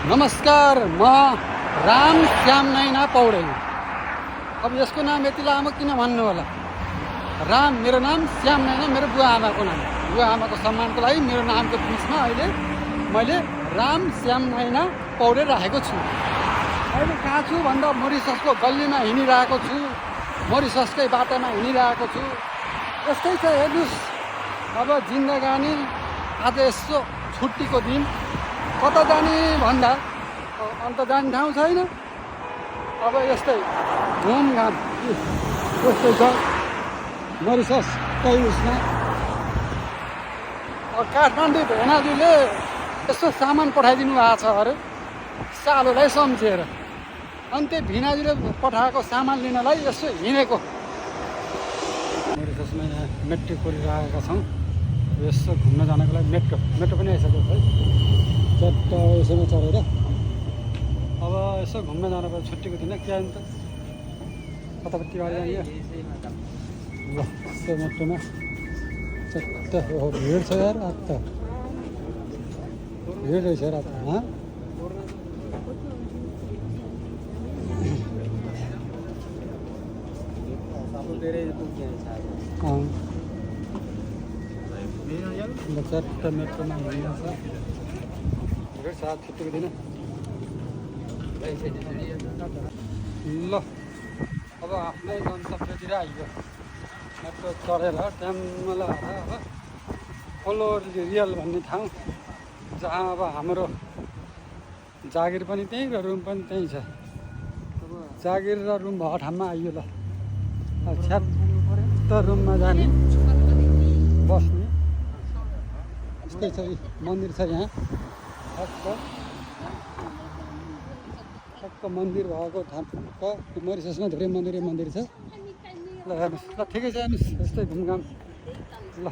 नमस्कार, म राम श्याम नैना पौडेल। अब यसको नाम यति लामो किन भन्नु होला? राम मेरो नाम, श्याम नैना मेरो बुवा आमाको नाम। बुवा आमाको सम्मानको लागि मेरो नामको बिचमा अहिले मैले राम श्याम नैना पौडेल राखेको छु। अहिले कहाँ छु भन्दा मरिससको गल्लीमा हिँडिरहेको छु, मरिससकै बाटोमा हिँडिरहेको छु। यस्तै छ हेर्नुहोस्, अब जिन्दगानी आज यसो छुट्टीको दिन कता जाने भन्दा अन्त जाने ठाउँ छैन। अब यस्तै घुमघाम यस्तै छ मरिससकै उसमा। काठमाडौँ भेनाजुले यसो सामान पठाइदिनु भएको छ अरे सालोलाई सम्झेर, अनि त्यो भिनाजुले पठाएको सामान लिनलाई यसो हिँडेको। मरिससमा यहाँ मेट्रो खोलिरहेका छौँ, यसो घुम्न जानको लागि। मेट्रो पनि आइसक्यो है, चट्ट यसैमा चढेर अब यसो घुम्न जानुपर्छ छुट्टीको दिन। के अन्त कतापट्टि गाडी जाने ल यस्तो मेट्रोमा चट्ट। भिड छ यार, आज त भिड रहेछ रात। चट्ट मेट्रोमा हिँड्नु छ, भिड छ छुट्टीको दिन। ल अब आफ्नै गन्तव्यतिर आइयो, मेट्रो चढेर ट्याम्म लगाएर अब फलो रियल भन्ने ठाउँ, जहाँ अब हाम्रो जागिर पनि त्यहीँ र रुम पनि त्यहीँ छ। अब जागिर र रुम भएको ठाउँमा आइयो। ल छ्याप्प रुममा जाने बस्ने यस्तै छ। मन्दिर छ यहाँ, ठक्क मन्दिर भएको ठक्क मरिससमा धेरै मन्दिर छ। ल हेर्नुहोस्, ल ठिकै छ हेर्नुहोस्, यस्तै घुमघाम। ल